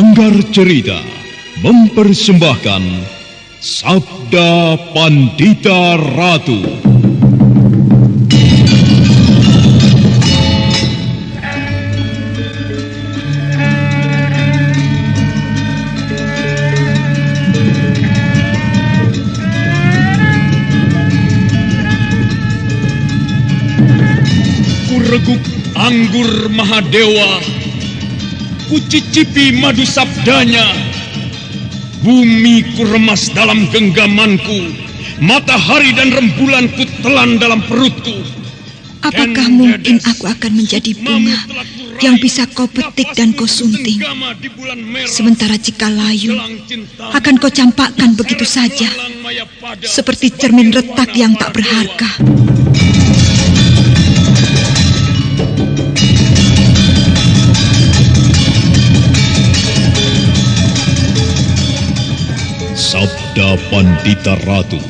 Sanggar Cerita mempersembahkan Sabda Pandita Ratu. Kureguk anggur Mahadewa, kucicipi madu sabdanya. Bumi kuremas dalam genggamanku, matahari dan rembulan kutelan dalam perutku. Apakah mungkin aku akan menjadi bunga yang bisa kau petik dan kau sunting, sementara jika layu akan kau campakkan begitu saja, seperti cermin retak yang tak berharga. Sabda Pandita Ratu,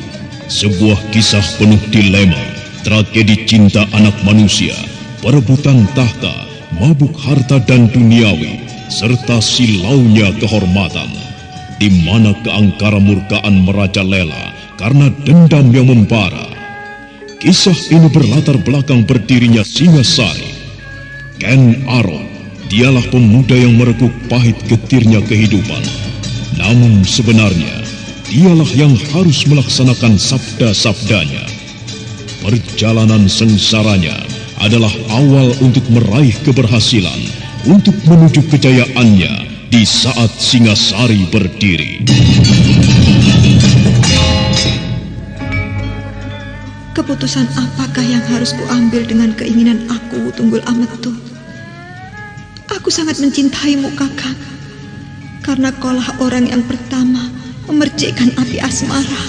sebuah kisah penuh dilema, tragedi cinta anak manusia, perebutan tahta, mabuk harta dan duniawi, serta silaunya kehormatan, di mana keangkara murkaan merajalela karena dendam yang membara. Kisah ini berlatar belakang berdirinya Singasari. Ken Arok, dialah pemuda yang merekuk pahit getirnya kehidupan. Namun sebenarnya, dialah yang harus melaksanakan sabda-sabdanya. Perjalanan sengsaranya adalah awal untuk meraih keberhasilan, untuk menuju kejayaannya di saat Singasari berdiri. Keputusan apakah yang harus kuambil dengan keinginan aku, Tunggul Ametu? Aku sangat mencintaimu, Kakang, karena kaulah orang yang pertama memercikkan api asmara.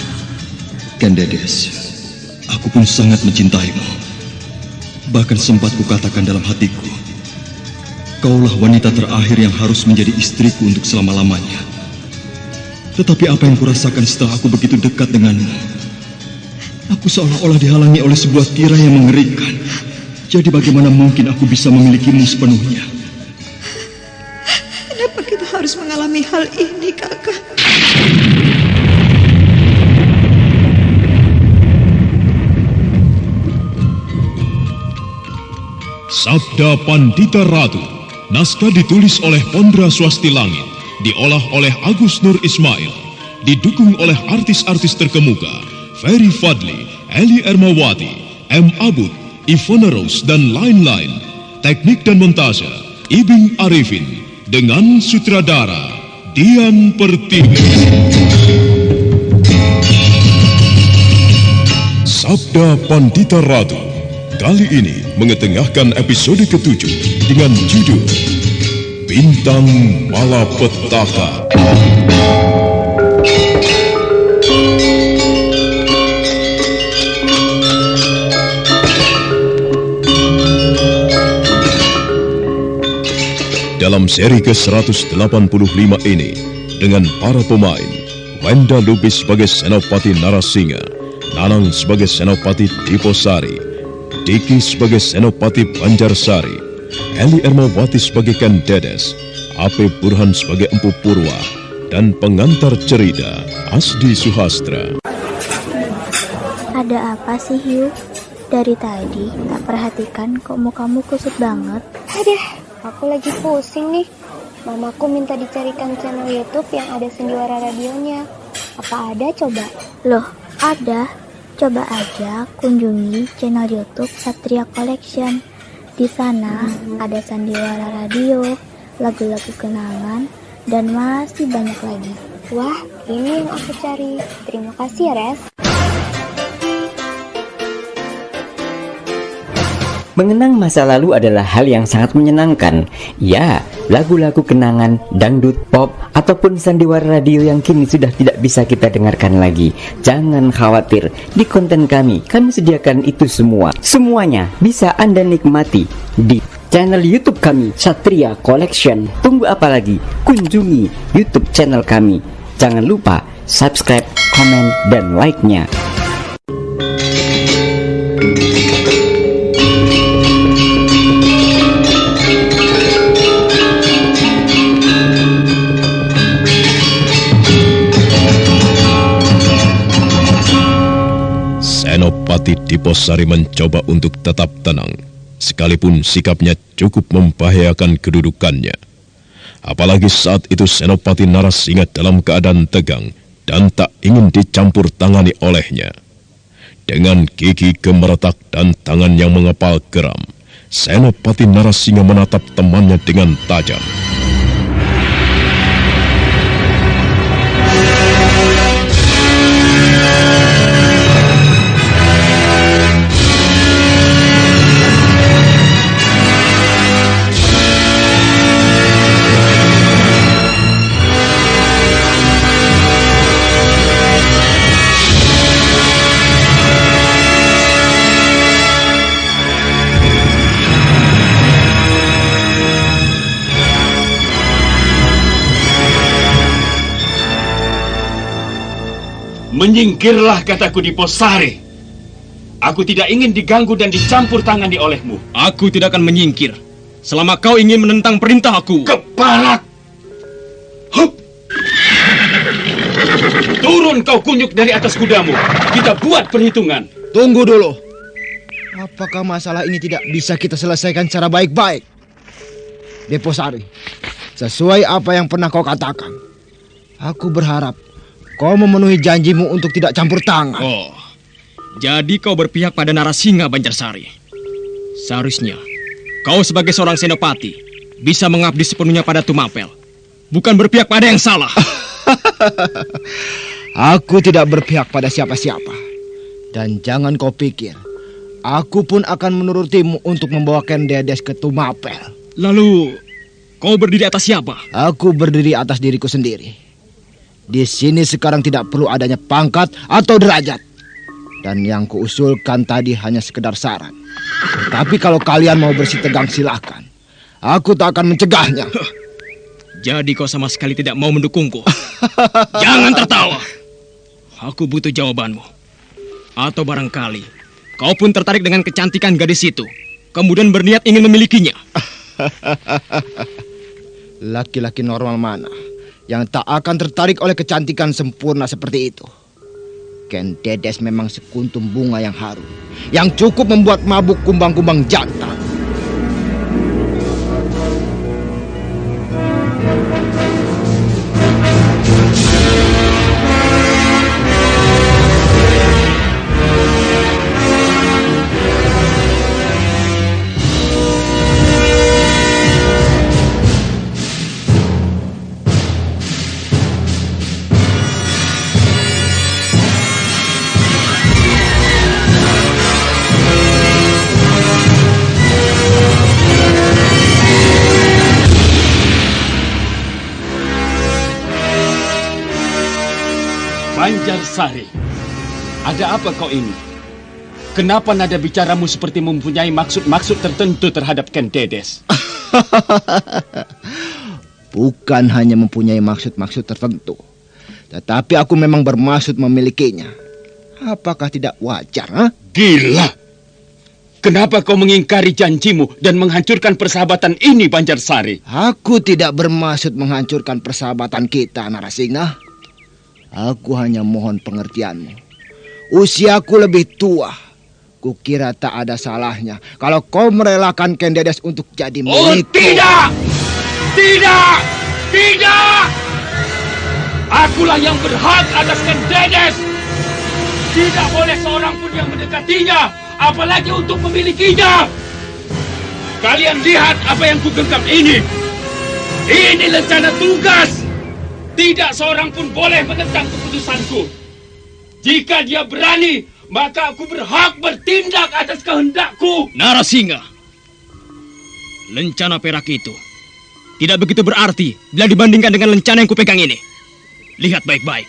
Kandedes, aku pun sangat mencintaimu. Bahkan sempat kukatakan dalam hatiku, kaulah wanita terakhir yang harus menjadi istriku untuk selama-lamanya. Tetapi apa yang kurasakan setelah aku begitu dekat denganmu? Aku seolah-olah dihalangi oleh sebuah tirai yang mengerikan. Jadi bagaimana mungkin aku bisa memilikimu sepenuhnya? Kenapa kita harus mengalami hal ini, Kakak? Sabda Pandita Ratu, naskah ditulis oleh Pondra Swasti Langit, diolah oleh Agus Nur Ismail, didukung oleh artis-artis terkemuka Ferry Fadli, Eli Ermawati, M. Abud, Ivona Rose, dan lain-lain. Teknik dan montase Ibing Arifin, dengan sutradara Dian Pertiwi. Sabda Pandita Ratu kali ini mengetengahkan episode ke-7 dengan judul Bintang Malapetaka. Dalam seri ke-185 ini, dengan para pemain, Wenda Lubis sebagai Senopati Narasinga, Nanang sebagai Senopati Diposari, Diki sebagai Senopati Banjarsari, Eli Ermawati sebagai Kandedes, Ape Burhan sebagai Empu Purwa, dan pengantar cerita Asdi Suhastra. Ada apa sih, Hiu? Dari tadi tak perhatikan kok mukamu kusut banget. Aduh, aku lagi pusing nih. Mamaku minta dicarikan channel YouTube yang ada sendiwara radionya. Apa ada coba? Loh, ada. Coba aja kunjungi channel YouTube Satria Collection. Di sana ada sandiwara radio, lagu-lagu kenangan, dan masih banyak lagi. Wah, ini yang aku cari. Terima kasih ya, Res. Mengenang masa lalu adalah hal yang sangat menyenangkan. Ya, lagu-lagu kenangan, dangdut, pop, ataupun sandiwara radio yang kini sudah tidak bisa kita dengarkan lagi. Jangan khawatir, di konten kami sediakan itu semua. Semuanya bisa Anda nikmati di channel YouTube kami, Satria Collection. Tunggu apa lagi? Kunjungi YouTube channel kami. Jangan lupa subscribe, komen, dan like-nya. Senopati Diposari mencoba untuk tetap tenang, sekalipun sikapnya cukup membahayakan kedudukannya. Apalagi saat itu Senopati Narasingha dalam keadaan tegang dan tak ingin dicampur tangani olehnya. Dengan gigi gemeretak dan tangan yang mengepal geram, Senopati Narasingha menatap temannya dengan tajam. Menyingkirlah, kataku, Diposari. Aku tidak ingin diganggu dan dicampur tangani olehmu. Aku tidak akan menyingkir selama kau ingin menentang perintah aku. Kepala! Hup! Turun kau kunyuk dari atas kudamu. Kita buat perhitungan. Tunggu dulu. Apakah masalah ini tidak bisa kita selesaikan secara baik-baik? Diposari, sesuai apa yang pernah kau katakan, aku berharap kau memenuhi janjimu untuk tidak campur tangan. Oh, jadi kau berpihak pada Narasingha, Banjarsari. Seharusnya kau sebagai seorang senopati bisa mengabdi sepenuhnya pada Tumapel, bukan berpihak pada yang salah. Aku tidak berpihak pada siapa-siapa. Dan jangan kau pikir aku pun akan menurutimu untuk membawa Ken Dedes ke Tumapel. Lalu kau berdiri atas siapa? Aku berdiri atas diriku sendiri. Di sini sekarang tidak perlu adanya pangkat atau derajat. Dan yang kuusulkan tadi hanya sekedar saran. Tapi kalau kalian mau bersih tegang silahkan. Aku tak akan mencegahnya. Jadi kau sama sekali tidak mau mendukungku. Jangan tertawa. Aku butuh jawabanmu. Atau barangkali kau pun tertarik dengan kecantikan gadis itu, kemudian berniat ingin memilikinya. Laki-laki normal mana yang tak akan tertarik oleh kecantikan sempurna seperti itu? Ken Dedes memang sekuntum bunga yang harum, yang cukup membuat mabuk kumbang-kumbang jantan. Banjarsari, ada apa kau ini? Kenapa nada bicaramu seperti mempunyai maksud-maksud tertentu terhadap Ken Dedes? Bukan hanya mempunyai maksud-maksud tertentu, tetapi aku memang bermaksud memilikinya. Apakah tidak wajar? Ha? Gila! Kenapa kau mengingkari janjimu dan menghancurkan persahabatan ini, Banjarsari? Aku tidak bermaksud menghancurkan persahabatan kita, Narasingha. Aku hanya mohon pengertianmu. Usiaku lebih tua. Kukira tak ada salahnya kalau kau merelakan Ken Dedes untuk jadi milikku. Oh, tidak! Tidak! Tidak! Akulah yang berhak atas Ken Dedes. Tidak boleh seorang pun yang mendekatinya, apalagi untuk memilikinya. Kalian lihat apa yang kugenggam ini. Ini rencana tugas. Tidak seorang pun boleh menentang keputusanku. Jika dia berani, maka aku berhak bertindak atas kehendakku. Narasingha, lencana perak itu tidak begitu berarti bila dibandingkan dengan lencana yang kupegang ini. Lihat baik-baik.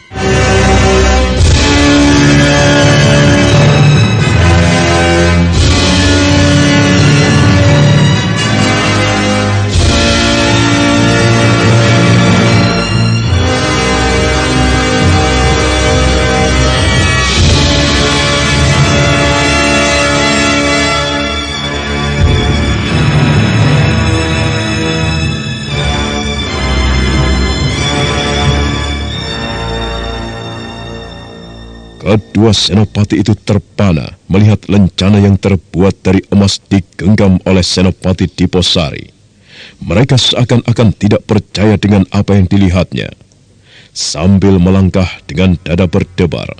Kedua kedua senopati itu terpana melihat lencana yang terbuat dari emas digenggam oleh Senopati Diposari. Mereka seakan-akan tidak percaya dengan apa yang dilihatnya. Sambil melangkah dengan dada berdebar,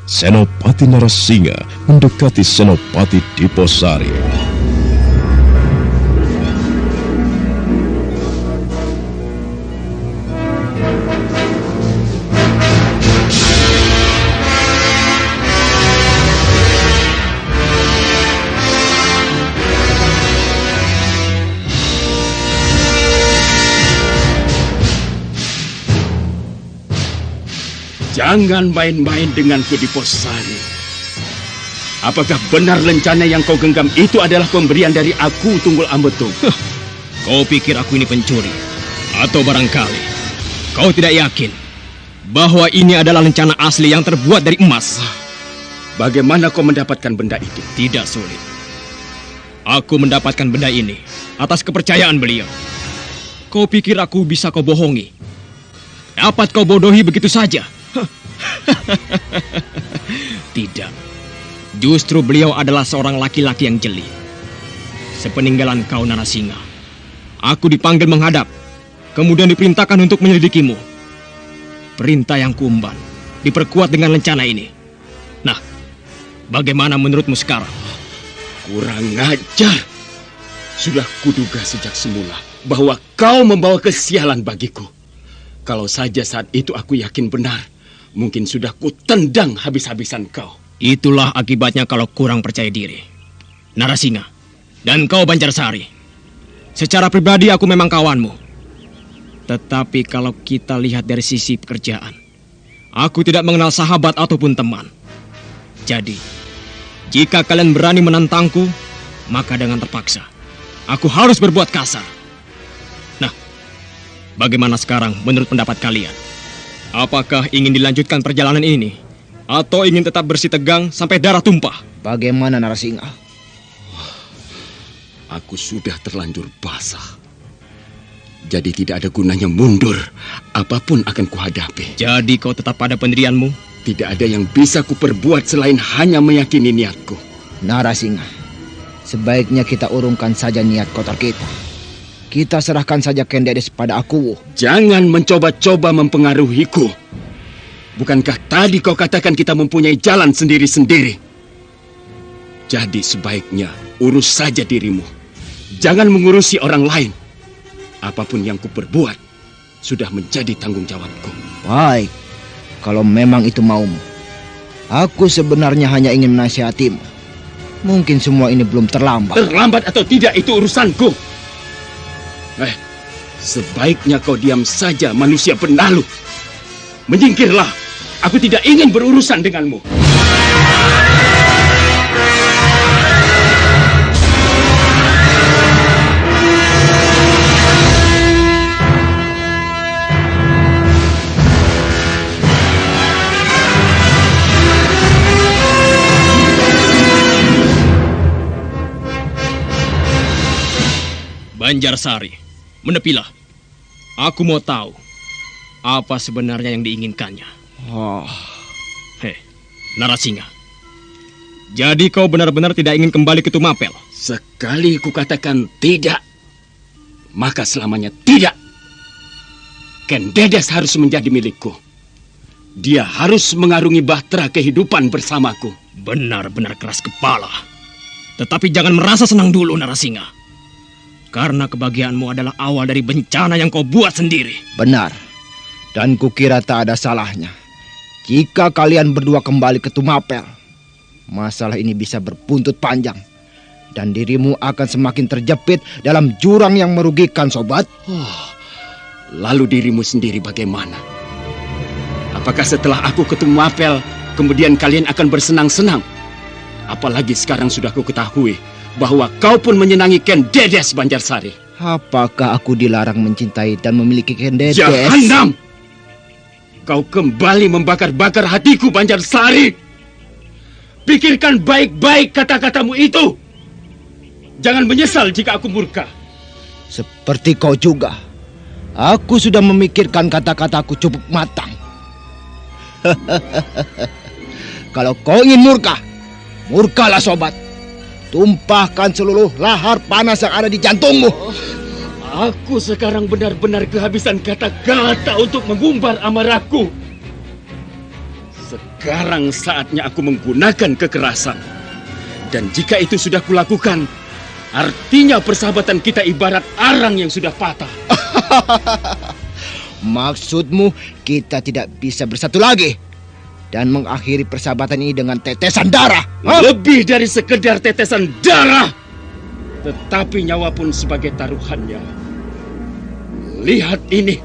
Senopati Narasingha mendekati Senopati Diposari. Jangan main-main denganku, Diposari. Apakah benar lencana yang kau genggam itu adalah pemberian dari aku, Tunggul Ambetung? Kau pikir aku ini pencuri? Atau barangkali kau tidak yakin bahwa ini adalah lencana asli yang terbuat dari emas? Bagaimana kau mendapatkan benda itu? Tidak sulit. Aku mendapatkan benda ini atas kepercayaan beliau. Kau pikir aku bisa kau bohongi? Dapat kau bodohi begitu saja? Tidak. Justru beliau adalah seorang laki-laki yang jeli. Sepeninggalan kau, Narasingha, aku dipanggil menghadap, kemudian diperintahkan untuk menyelidikimu. Perintah yang kuemban diperkuat dengan lencana ini. Nah, bagaimana menurutmu sekarang? Kurang ajar. Sudah kuduga sejak semula bahwa kau membawa kesialan bagiku. Kalau saja saat itu aku yakin benar, mungkin sudah kutendang habis-habisan kau. Itulah akibatnya kalau kurang percaya diri, Narasingha. Dan kau, Banjarsari. Secara pribadi aku memang kawanmu. Tetapi kalau kita lihat dari sisi pekerjaan, aku tidak mengenal sahabat ataupun teman. Jadi, jika kalian berani menantangku, maka dengan terpaksa aku harus berbuat kasar. Nah, bagaimana sekarang menurut pendapat kalian? Apakah ingin dilanjutkan perjalanan ini? Atau ingin tetap bersih tegang sampai darah tumpah? Bagaimana, Narasingha? Aku sudah terlanjur basah. Jadi tidak ada gunanya mundur. Apapun akan kuhadapi. Jadi kau tetap pada pendirianmu? Tidak ada yang bisa kuperbuat selain hanya meyakini niatku. Narasingha, sebaiknya kita urungkan saja niat kotor kita. Kita serahkan saja Kendedes pada aku. Jangan mencoba-coba mempengaruhiku. Bukankah tadi kau katakan kita mempunyai jalan sendiri-sendiri? Jadi sebaiknya urus saja dirimu. Jangan mengurusi orang lain. Apapun yang kuperbuat sudah menjadi tanggung jawabku. Baik, kalau memang itu maumu. Aku sebenarnya hanya ingin menasihatimu. Mungkin semua ini belum terlambat. Terlambat atau tidak itu urusanku. Sebaiknya kau diam saja, manusia penalu. Menyingkirlah. Aku tidak ingin berurusan denganmu. Banjarsari, menepilah. Aku mau tahu apa sebenarnya yang diinginkannya. Narasingha. Jadi kau benar-benar tidak ingin kembali ke Tumapel? Sekali kukatakan tidak, maka selamanya tidak. Kendedes harus menjadi milikku. Dia harus mengarungi bahtera kehidupan bersamaku. Benar-benar keras kepala. Tetapi jangan merasa senang dulu, Narasingha. Karena kebahagiaanmu adalah awal dari bencana yang kau buat sendiri. Benar. Dan kukira tak ada salahnya jika kalian berdua kembali ke Tumapel. Masalah ini bisa berbuntut panjang. Dan dirimu akan semakin terjepit dalam jurang yang merugikan, sobat. Lalu dirimu sendiri bagaimana? Apakah setelah aku ke Tumapel, kemudian kalian akan bersenang-senang? Apalagi sekarang sudah ku ketahui bahwa kau pun menyenangi Kendedes, Banjarsari. Apakah aku dilarang mencintai dan memiliki Kendedes? Jahanam! Kau kembali membakar-bakar hatiku, Banjarsari. Pikirkan baik-baik kata-katamu itu. Jangan menyesal jika aku murka. Seperti kau juga. Aku sudah memikirkan kata-kataku cukup matang. Kalau kau ingin murka, murkalah sobat. Tumpahkan seluruh lahar panas yang ada di jantungmu. Aku sekarang benar-benar kehabisan kata-kata untuk mengumbar amarahku. Sekarang saatnya aku menggunakan kekerasan. Dan jika itu sudah kulakukan, artinya persahabatan kita ibarat arang yang sudah patah. Maksudmu kita tidak bisa bersatu lagi dan mengakhiri persahabatan ini dengan tetesan darah? Lebih dari sekedar tetesan darah, tetapi nyawa pun sebagai taruhannya. Lihat ini.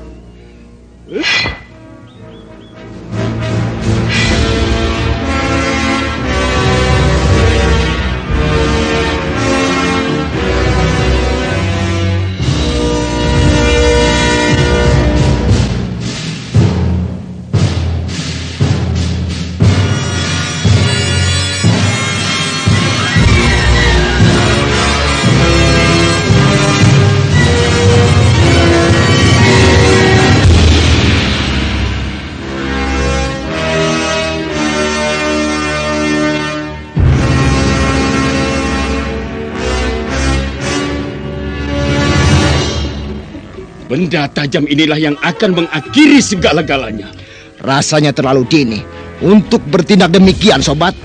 Benda tajam inilah yang akan mengakhiri segala-galanya. Rasanya terlalu dini untuk bertindak demikian, sobat.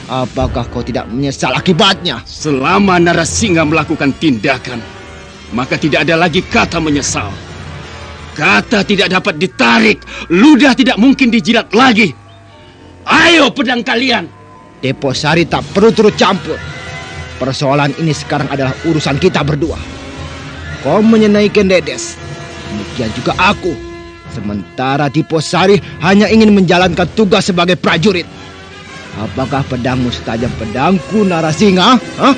Apakah kau tidak menyesal akibatnya? Selama Narasingha melakukan tindakan, maka tidak ada lagi kata menyesal. Kata tidak dapat ditarik, ludah tidak mungkin dijilat lagi. Ayo pedang kalian. Deposari tak perlu turut campur. Persoalan ini sekarang adalah urusan kita berdua. Kau menyenangi Kendedes, demikian juga aku. Sementara Deposari hanya ingin menjalankan tugas sebagai prajurit. Apakah pedangmu setajam pedangku, Narasingha? Hah?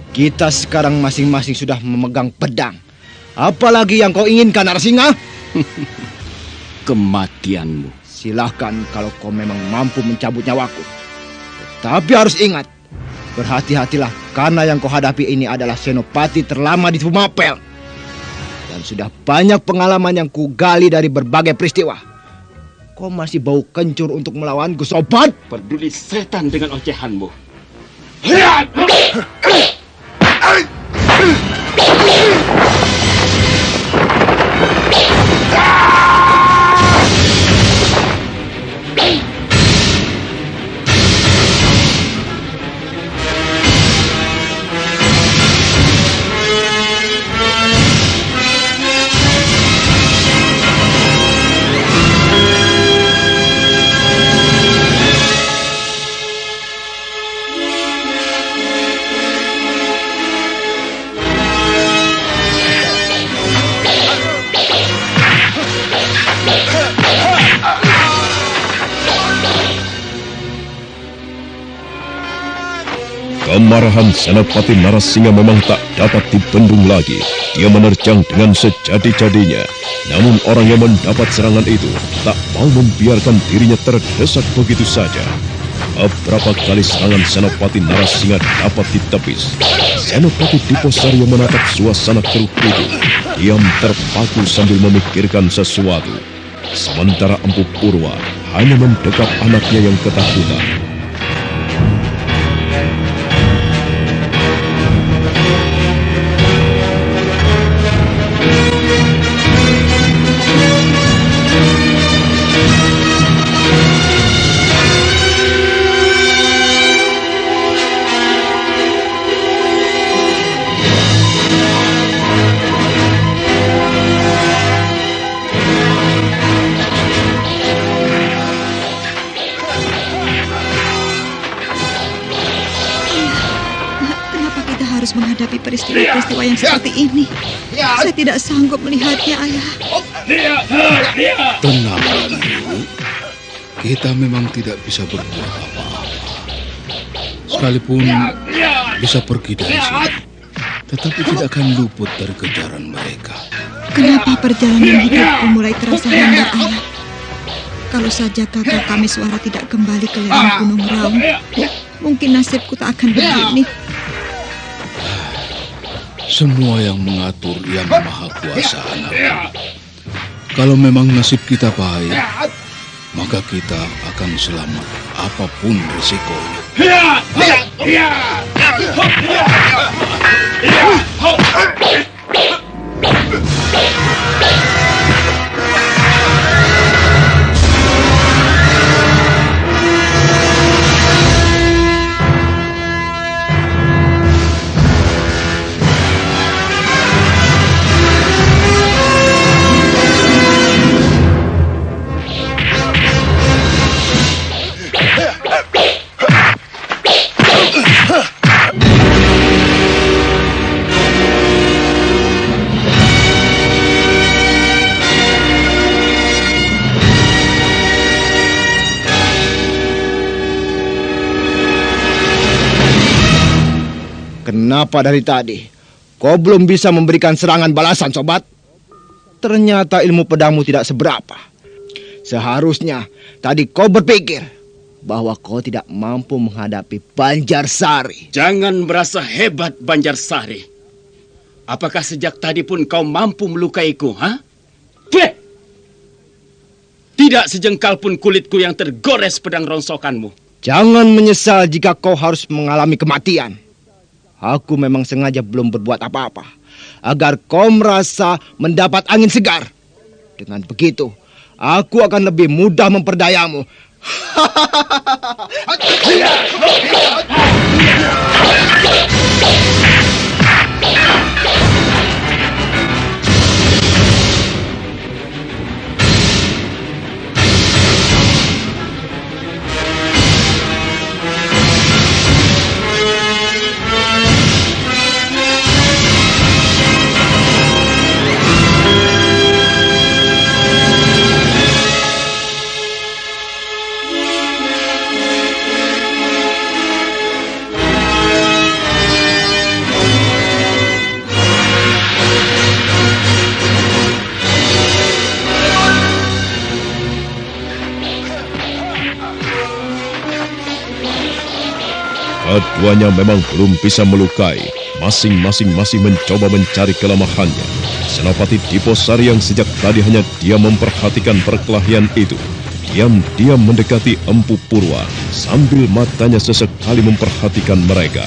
Kita sekarang masing-masing sudah memegang pedang. Apalagi yang kau inginkan, Narasingha? Kematianmu. Silahkan kalau kau memang mampu mencabut nyawaku. Tapi harus ingat, berhati-hatilah karena yang kau hadapi ini adalah senopati terlama di Tumapel. Dan sudah banyak pengalaman yang kugali dari berbagai peristiwa. Kau masih bau kencur untuk melawanku, sobat? Peduli setan dengan ocehanmu. Kemarahan Senopati Narasingha memang tak dapat dibendung lagi. Dia menerjang dengan sejadi-jadinya. Namun orang yang mendapat serangan itu tak mau membiarkan dirinya terdesak begitu saja. Beberapa kali serangan Senopati Narasingha dapat ditepis. Senopati Deposari yang menatap suasana keruh itu diam terpaku sambil memikirkan sesuatu. Sementara Empu Purwa hanya mendekap anaknya yang ketakutan. Menghadapi peristiwa-peristiwa yang seperti ini. Saya tidak sanggup melihatnya, Ayah. Tenang, Ibu. Kita memang tidak bisa berbuat apa-apa. Sekalipun bisa pergi dari sini, tetapi tidak akan luput dari kejaran mereka. Kenapa perjalanan hidupku mulai terasa hambar, Ayah? Kalau saja kakak kami Suara tidak kembali ke lereng Gunung Raung, mungkin nasibku tak akan begini. Semua yang mengatur Yang Maha Kuasa, anakku. Kalau memang nasib kita baik, maka kita akan selamat apapun risikonya. Kenapa dari tadi kau belum bisa memberikan serangan balasan, sobat? Ternyata ilmu pedangmu tidak seberapa. Seharusnya tadi kau berpikir bahwa kau tidak mampu menghadapi Banjarsari. Jangan merasa hebat, Banjarsari. Apakah sejak tadi pun kau mampu melukaiku, ha? Tidak sejengkal pun kulitku yang tergores pedang rongsokanmu. Jangan menyesal jika kau harus mengalami kematian. Aku memang sengaja belum berbuat apa-apa, agar kau merasa mendapat angin segar. Dengan begitu, aku akan lebih mudah memperdayamu. Keduanya memang belum bisa melukai. Masing-masing masih mencoba mencari kelemahannya. Senopati Diposari yang sejak tadi hanya diam memperhatikan perkelahian itu, diam-diam mendekati Empu Purwa sambil matanya sesekali memperhatikan mereka.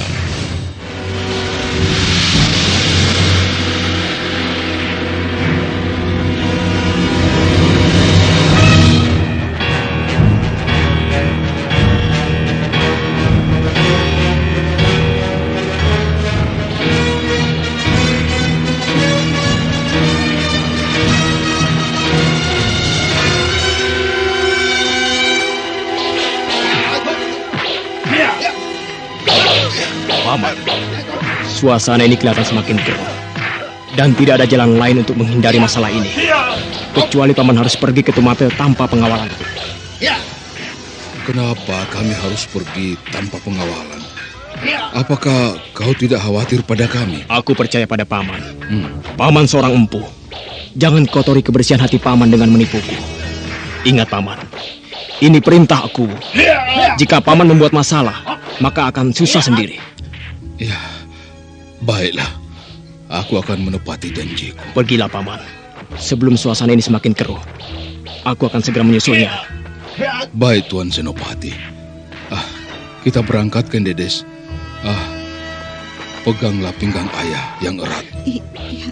Paman, suasana ini kelihatan semakin keruh. Dan tidak ada jalan lain untuk menghindari masalah ini. Kecuali Paman harus pergi ke Tumapel tanpa pengawalan. Kenapa kami harus pergi tanpa pengawalan? Apakah kau tidak khawatir pada kami? Aku percaya pada Paman. Paman seorang empu. Jangan kotori kebersihan hati Paman dengan menipuku. Ingat Paman, ini perintah aku. Jika Paman membuat masalah, maka akan susah sendiri. Ya, baiklah. Aku akan menepati janjiku. Pergilah Paman. Sebelum suasana ini semakin keruh, aku akan segera menyusulnya. Baik Tuan Senopati. Kita berangkat, Kendedes. Peganglah pinggang ayah yang erat. Iya, ayah.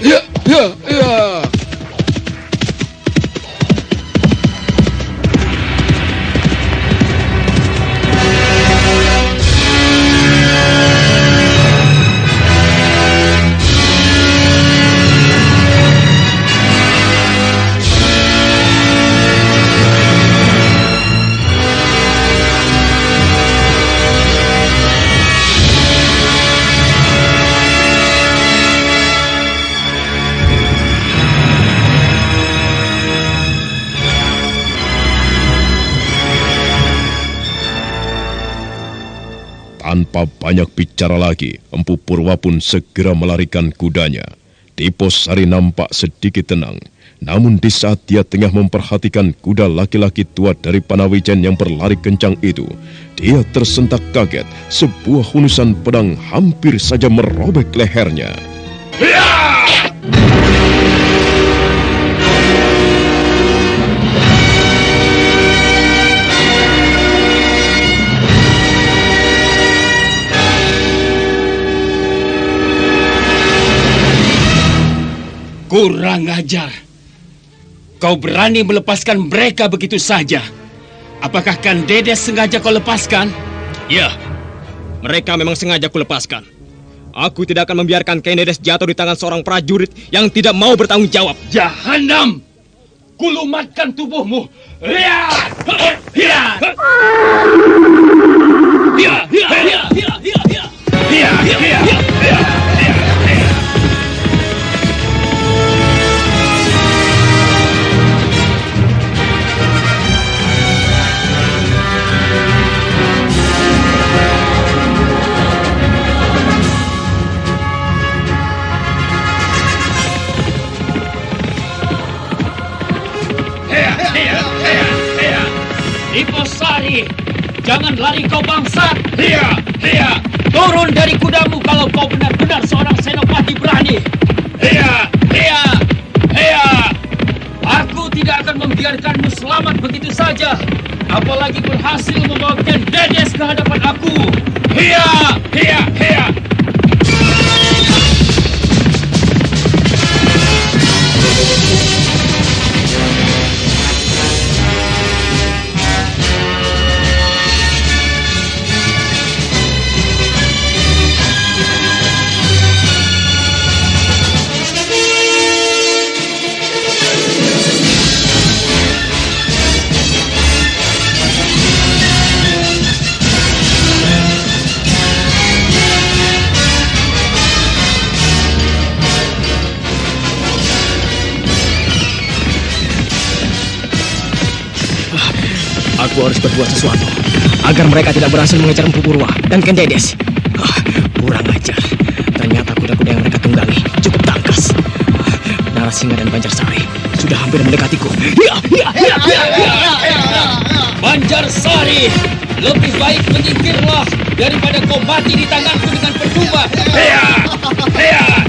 Ya. Tanpa banyak bicara lagi, Empu Purwa pun segera melarikan kudanya. Diposari nampak sedikit tenang. Namun di saat dia tengah memperhatikan kuda laki-laki tua dari Panawijen yang berlari kencang itu, dia tersentak kaget. Sebuah hunusan pedang hampir saja merobek lehernya. Kurang ajar. Kau berani melepaskan mereka begitu saja? Apakah Kang Dedes sengaja kau lepaskan? Ya, mereka memang sengaja ku lepaskan. Aku tidak akan membiarkan Kang Dedes jatuh di tangan seorang prajurit yang tidak mau bertanggung jawab. Jahanam! Kulumatkan tubuhmu. Lihat! Lihat! Diposari, jangan lari kau bangsat. Turun dari kudamu kalau kau benar-benar seorang senopati berani. Aku tidak akan membiarkanmu selamat begitu saja. Apalagi berhasil membawa Kang Dedes ke hadapan aku. Aku harus berbuat sesuatu agar mereka tidak berhasil mengejar Empu Purwa dan Kang Dedes. Kurang ajar. Ternyata kuda-kuda yang mereka tunggangi cukup tangkas. Narasingha dan Banjarsari sudah hampir mendekatiku. Banjarsari, lebih baik menyingkirlah daripada kau mati di tanganku dengan percuma.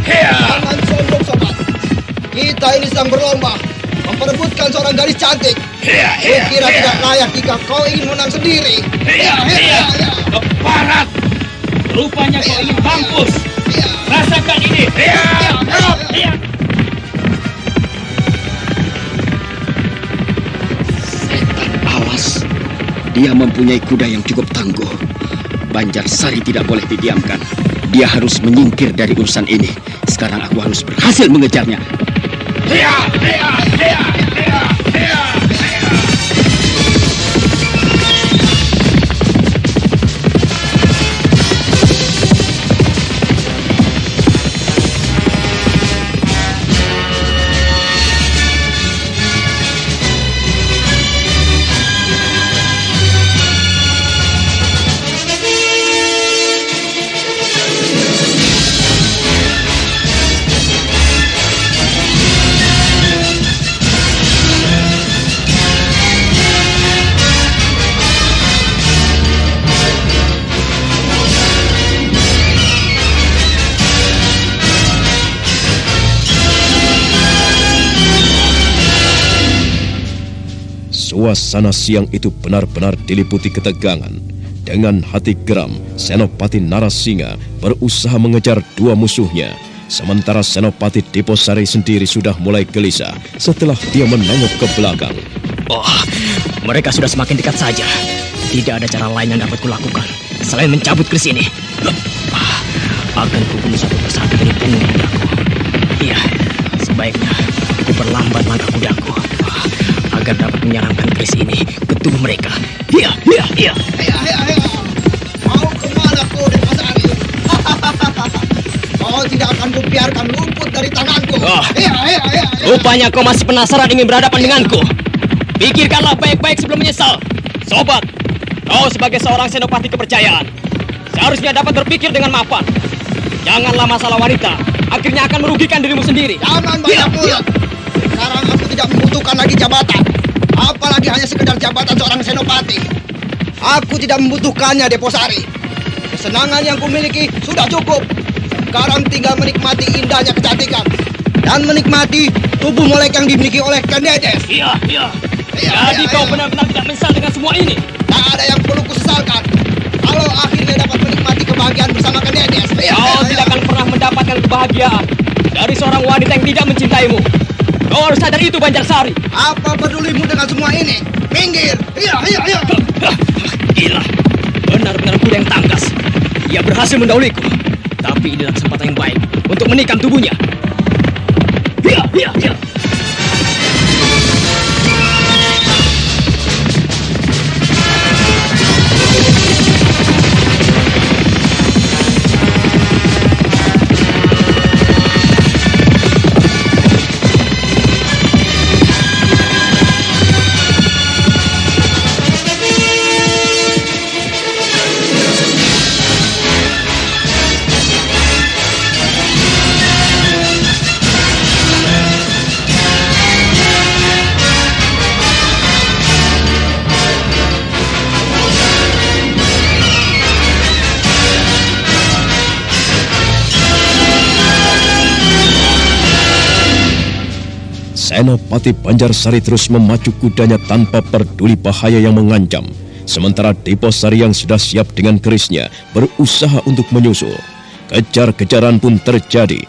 Jangan sombong, sobat. Kita ini sedang berlomba memperebutkan seorang gadis cantik. Kukira tidak layak jika kau ingin menang sendiri. Keparat! Rupanya kau ingin mampus. Rasakan ini. Setan awas. Dia mempunyai kuda yang cukup tangguh. Banjarsari tidak boleh didiamkan. Dia harus menyingkir dari urusan ini. Sekarang aku harus berhasil mengejarnya. Suasana siang itu benar-benar diliputi ketegangan. Dengan hati geram, Senopati Narasingha berusaha mengejar dua musuhnya. Sementara Senopati Diposari sendiri sudah mulai gelisah setelah dia menengok ke belakang. Mereka sudah semakin dekat saja. Tidak ada cara lain yang dapat kulakukan selain mencabut keris ini. Akan kubunuh satu persatu dari punggung kudaku. Iya, sebaiknya aku perlambat langkah kudaku agar dapat menyerangkan keris ini ke tubuh mereka. Mau kemana kau, Diposari? Kau tidak akan kubiarkan luput dari tanganku. Rupanya kau masih penasaran ingin berhadapan denganku. Pikirkanlah baik-baik sebelum menyesal. Sobat, kau sebagai seorang senopati kepercayaan seharusnya dapat berpikir dengan mapan. Janganlah masalah wanita akhirnya akan merugikan dirimu sendiri. Jangan banyak mulut. Sekarang aku tidak membutuhkan lagi jabatan, apalagi hanya sekedar jabatan seorang senopati. Aku tidak membutuhkannya, Diposari. Kesenangan yang kumiliki sudah cukup. Sekarang tinggal menikmati indahnya kecantikan dan menikmati tubuh molek yang dimiliki oleh Kang Dedes. Jadi kau benar-benar tidak menyesal dengan semua ini? Tak ada yang perlu kusesalkan. Kalau akhirnya dapat menikmati kebahagiaan bersama Kang Dedes. Kau tidak akan pernah mendapatkan kebahagiaan dari seorang wanita yang tidak mencintaimu. Kau harus sadar itu, Banjarsari. Apa pedulimu dengan semua ini? Minggir! Iya. Gila, benar-benar kuda yang tangkas. Ia berhasil mendahuluiku. Tapi inilah kesempatan yang baik untuk menikam tubuhnya. Iya. Senopati Banjarsari terus memacu kudanya tanpa peduli bahaya yang mengancam. Sementara Diposari yang sudah siap dengan kerisnya berusaha untuk menyusul. Kejar-kejaran pun terjadi.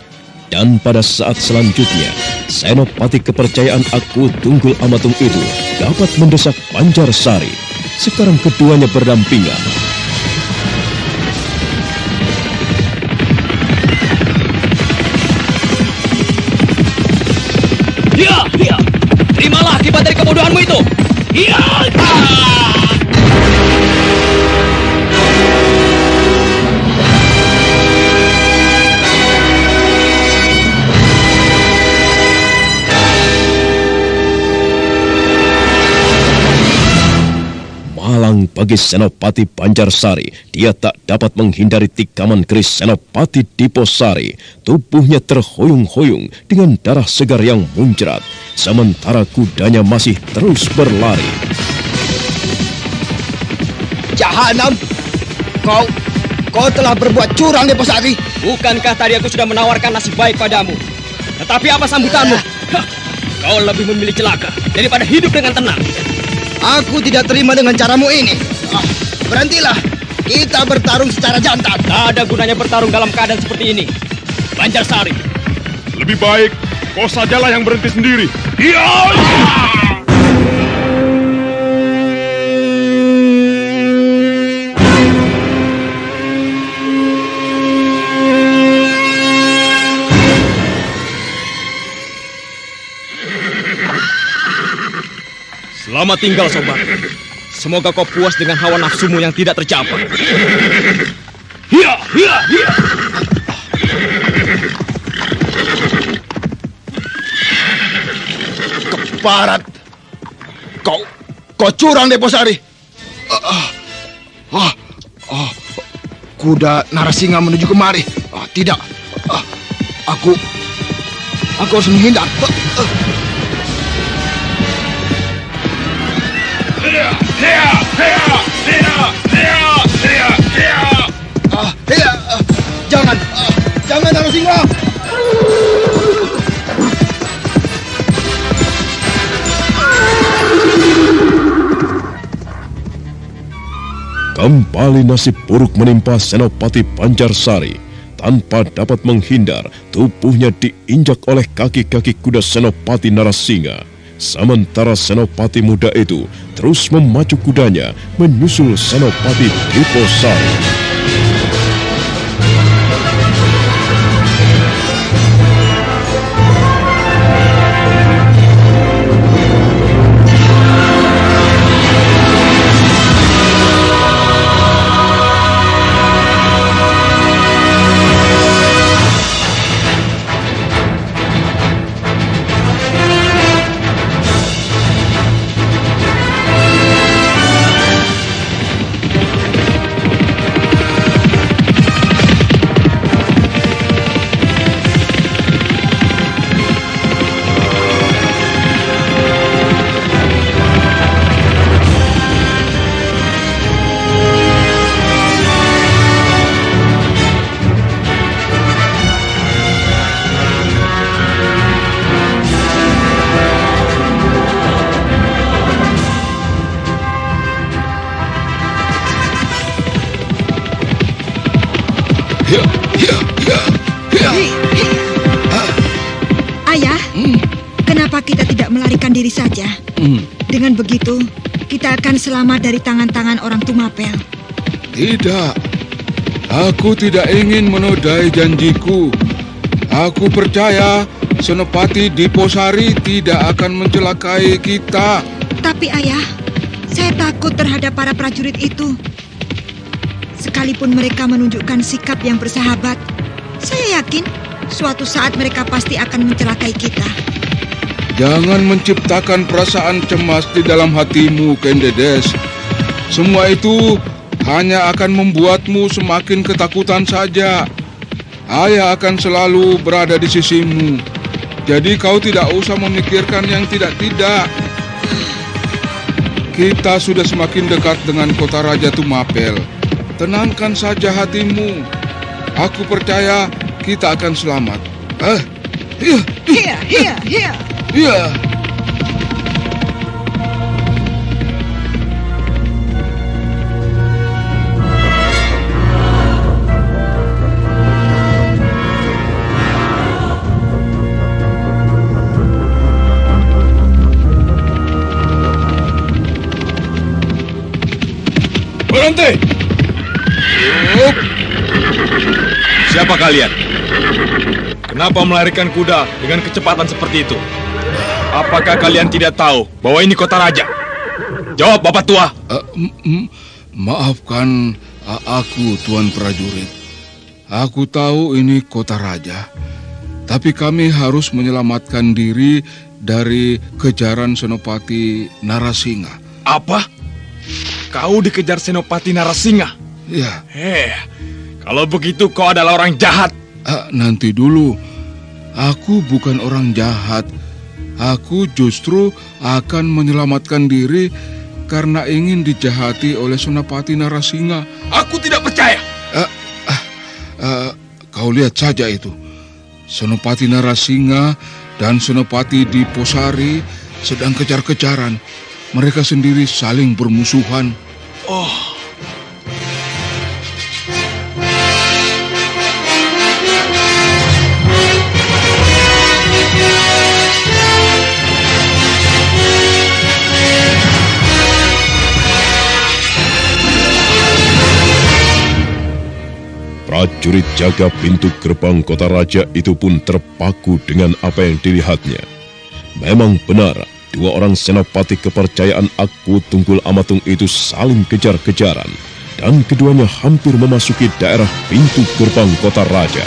Dan pada saat selanjutnya, Senopati kepercayaan Aku Tunggul Amatung itu dapat mendesak Banjarsari. Sekarang keduanya berdampingan. Iya. Terimalah akibat dari kebodohanmu itu. Iya. Malang bagi Senopati Banjarsari. Dia tak dapat menghindari tikaman keris Senopati Diposari. Tubuhnya terhoyung-hoyung dengan darah segar yang muncrat. Sementara kudanya masih terus berlari. Jahanam! Kau telah berbuat curang, Diposari. Bukankah tadi aku sudah menawarkan nasib baik padamu? Tetapi apa sambutanmu? Kau lebih memilih celaka daripada hidup dengan tenang. Aku tidak terima dengan caramu ini. Berhentilah. Kita bertarung secara jantan. Tak ada gunanya bertarung dalam keadaan seperti ini. Banjarsari, lebih baik kau sajalah yang berhenti sendiri. Iya! Selamat tinggal, sobat. Semoga kau puas dengan hawa nafsumu yang tidak tercapai. Hiya! Keparat. Kau curang, Diposari. Kuda Narasinga menuju kemari. Tidak. Aku harus menghindar. Jangan Narasinga. Kembali nasib buruk menimpa Senopati Banjarsari. Tanpa dapat menghindar, tubuhnya diinjak oleh kaki-kaki kuda Senopati Narasinga. Sementara Senopati muda itu terus memacu kudanya menyusul Senopati Diposari. diri saja. Dengan begitu, kita akan selamat dari tangan-tangan orang Tumapel. Tidak. Aku tidak ingin menodai janjiku. Aku percaya Senopati Diposari tidak akan mencelakai kita. Tapi ayah, saya takut terhadap para prajurit itu. Sekalipun mereka menunjukkan sikap yang bersahabat, saya yakin suatu saat mereka pasti akan mencelakai kita. Jangan menciptakan perasaan cemas di dalam hatimu, Kendedes. Semua itu hanya akan membuatmu semakin ketakutan saja. Ayah akan selalu berada di sisimu. Jadi kau tidak usah memikirkan yang tidak-tidak. Kita sudah semakin dekat dengan kota Raja Tumapel. Tenangkan saja hatimu. Aku percaya kita akan selamat. Iya. Berhenti! Siapa kalian? Kenapa melarikan kuda dengan kecepatan seperti itu? Apakah kalian tidak tahu bahwa ini kota raja? Jawab, Bapak Tua. Maafkan aku, Tuan Prajurit. Aku tahu ini kota raja. Tapi kami harus menyelamatkan diri dari kejaran Senopati Narasingha. Apa? Kau dikejar Senopati Narasingha? Ya. Kalau begitu kau adalah orang jahat. Nanti dulu. Aku bukan orang jahat. Aku justru akan menyelamatkan diri karena ingin dijahati oleh Senopati Narasingha. Aku tidak percaya. Kau lihat saja itu. Senopati Narasingha dan Senopati Diposari sedang kejar-kejaran. Mereka sendiri saling bermusuhan. Prajurit jaga pintu gerbang kota raja itu pun terpaku dengan apa yang dilihatnya. Memang benar, dua orang senopati kepercayaan Aku Tunggul Amatung itu saling kejar-kejaran, dan keduanya hampir memasuki daerah pintu gerbang kota raja.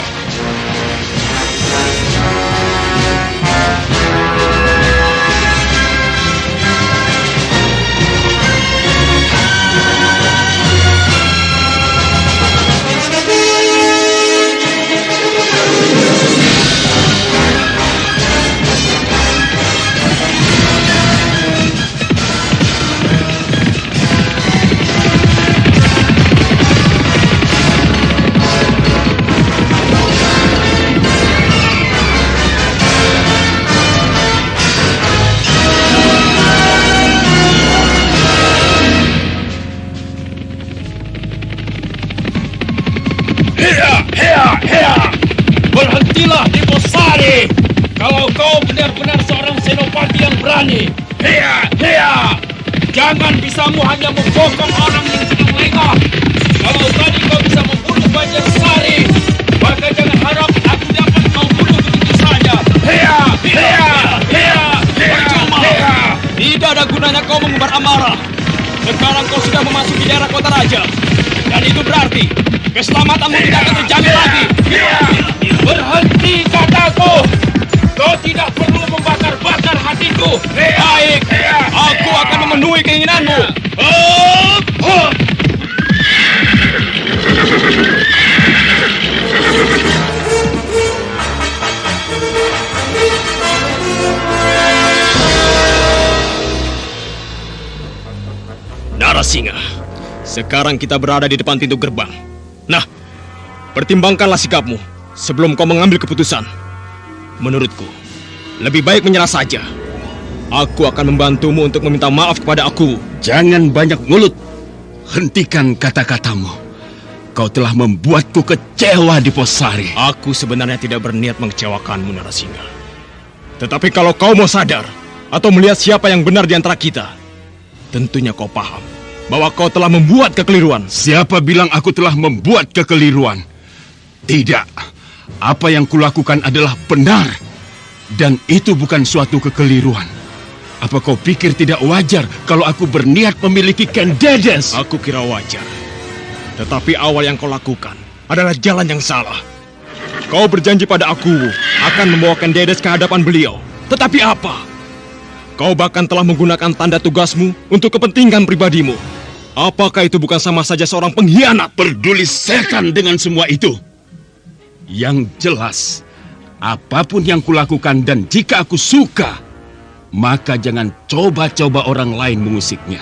Berhentilah, Diposari! Kalau kau benar-benar seorang senopati yang berani, jangan bisamu hanya membokong orang yang sedang lengah. Kalau tadi kau bisa membunuh Banjarsari, maka jangan harap aku dapat kau bunuh begitu saja. Percuma. Tidak ada gunanya kau mengumbar amarah. Sekarang kau sudah memasuki daerah kota raja, dan itu berarti keselamatanmu tidak akan terjamin lagi. Berhenti, kataku! Kau tidak perlu membakar-bakar hatiku. Baik, aku akan memenuhi keinginanmu. Narasingha, sekarang kita berada di depan pintu gerbang. Nah, pertimbangkanlah sikapmu sebelum kau mengambil keputusan. Menurutku, lebih baik menyerah saja. Aku akan membantumu untuk meminta maaf kepada aku. Jangan banyak mulut. Hentikan kata-katamu. Kau telah membuatku kecewa, Diposari. Aku sebenarnya tidak berniat mengecewakanmu, Narasingha. Tetapi kalau kau mau sadar, atau melihat siapa yang benar di antara kita. Tentunya kau paham bahwa kau telah membuat kekeliruan. Siapa bilang aku telah membuat kekeliruan? Tidak. Apa yang kulakukan adalah benar. Dan itu bukan suatu kekeliruan. Apa kau pikir tidak wajar kalau aku berniat memiliki Ken Dedes? Aku kira wajar. Tetapi awal yang kau lakukan adalah jalan yang salah. Kau berjanji pada aku akan membawa Ken Dedes ke hadapan beliau. Tetapi apa? Kau bahkan telah menggunakan tanda tugasmu untuk kepentingan pribadimu. Apakah itu bukan sama saja seorang pengkhianat? Peduli setan dengan semua itu. Yang jelas, apapun yang kulakukan dan jika aku suka, maka jangan coba-coba orang lain mengusiknya.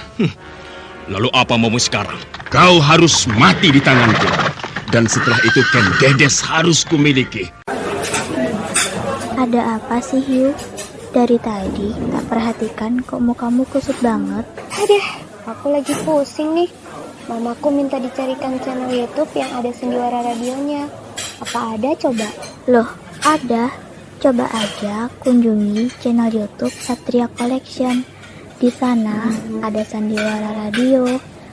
Lalu apa maumu sekarang? Kau harus mati di tanganku. Dan setelah itu Ken Dedes harus kumiliki. Ada apa sih, Hugh? Dari tadi tak perhatikan kok mukamu kusut banget. Aduh, aku lagi pusing nih. Mamaku minta dicarikan channel YouTube yang ada sendiwara radionya. Apa ada coba? Loh, ada. Coba aja kunjungi channel YouTube Satria Collection. Di sana ada sandiwara radio,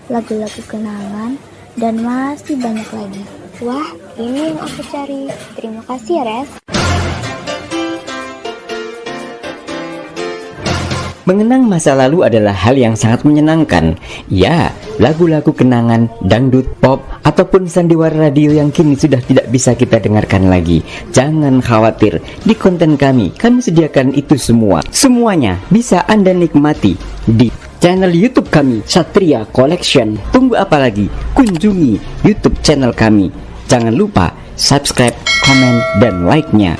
lagu-lagu kenangan, dan masih banyak lagi. Wah, ini yang aku cari. Terima kasih ya, Res. Mengenang masa lalu adalah hal yang sangat menyenangkan. Ya, lagu-lagu kenangan, dangdut, pop, ataupun sandiwara radio yang kini sudah tidak bisa kita dengarkan lagi. Jangan khawatir, di konten kami sediakan itu semua. Semuanya bisa Anda nikmati di channel YouTube kami, Satria Collection. Tunggu apa lagi? Kunjungi YouTube channel kami. Jangan lupa subscribe, komen, dan like-nya.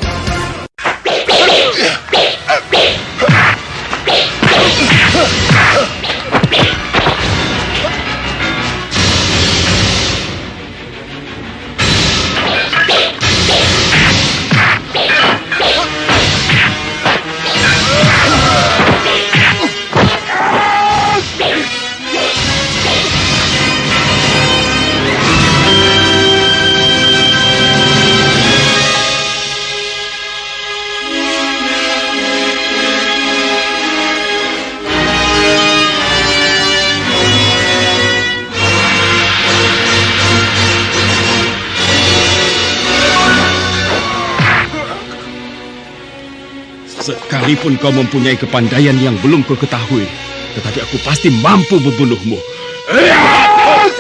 Sekalipun kau mempunyai kepandaian yang belum kau ketahui, tetapi aku pasti mampu membunuhmu.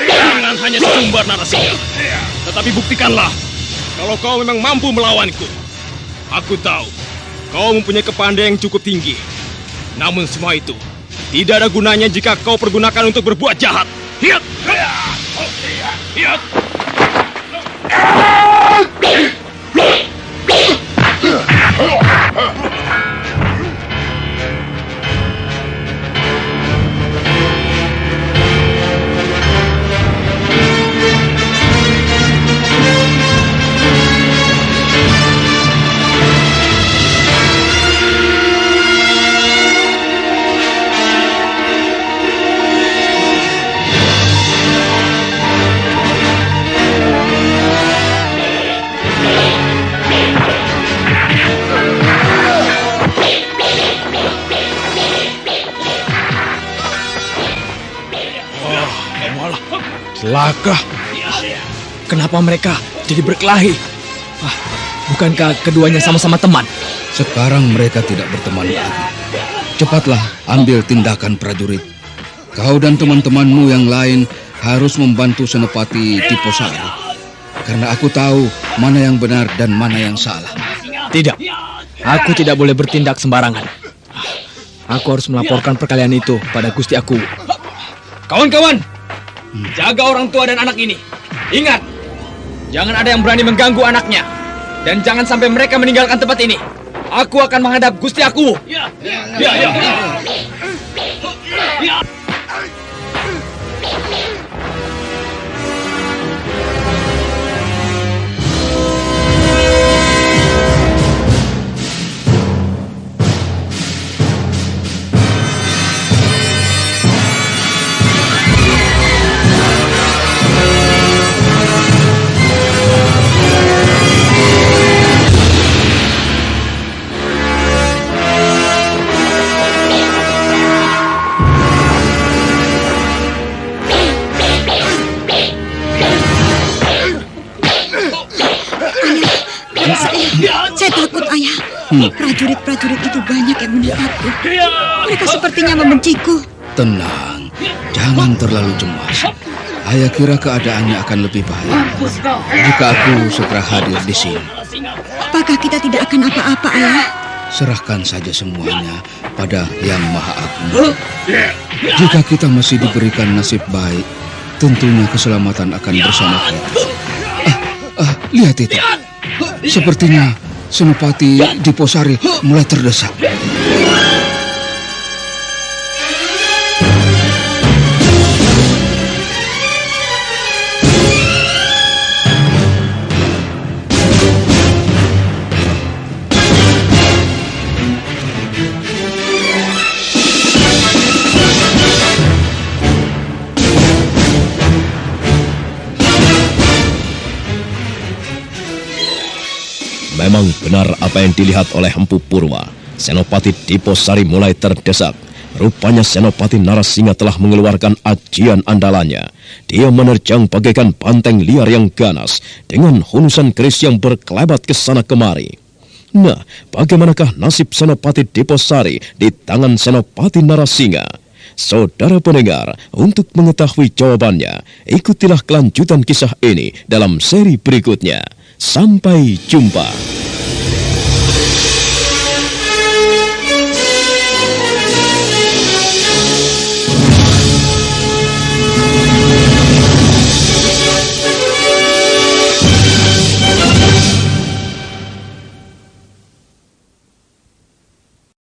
Jangan hanya sesumbar narasinya, tetapi buktikanlah kalau kau memang mampu melawanku. Aku tahu kau mempunyai kepandaian yang cukup tinggi. Namun semua itu tidak ada gunanya jika kau pergunakan untuk berbuat jahat. Hiat! Hiat! Celaka. Kenapa mereka jadi berkelahi? Bukankah keduanya sama-sama teman? Sekarang mereka tidak berteman lagi. Cepatlah ambil tindakan prajurit. Kau dan teman-temanmu yang lain harus membantu Senopati Tiposari. Karena aku tahu mana yang benar dan mana yang salah. Tidak, aku tidak boleh bertindak sembarangan. Aku harus melaporkan perkelahian itu pada Gusti Aku. Kawan-kawan, jaga orang tua dan anak ini. Ingat, jangan ada yang berani mengganggu anaknya. Dan jangan sampai mereka meninggalkan tempat ini. Aku akan menghadap Gusti Aku. Ya. Prajurit-prajurit itu banyak yang mendekatku. Mereka sepertinya membenciku. Tenang, jangan terlalu cemas. Ayah kira keadaannya akan lebih baik jika aku segera hadir di sini. Apakah kita tidak akan apa-apa, Ayah? Serahkan saja semuanya pada Yang Maha Agung. Jika kita masih diberikan nasib baik, tentunya keselamatan akan bersama kita. Lihat itu. Sepertinya Senopati Diposari mulai terdesak. Memang benar apa yang dilihat oleh Empu Purwa. Senopati Diposari mulai terdesak. Rupanya Senopati Narasingha telah mengeluarkan ajian andalannya. Dia menerjang bagaikan banteng liar yang ganas dengan hunusan keris yang berkelebat ke sana kemari. Nah, bagaimanakah nasib Senopati Diposari di tangan Senopati Narasingha? Saudara pendengar, untuk mengetahui jawabannya, ikutilah kelanjutan kisah ini dalam seri berikutnya. Sampai jumpa.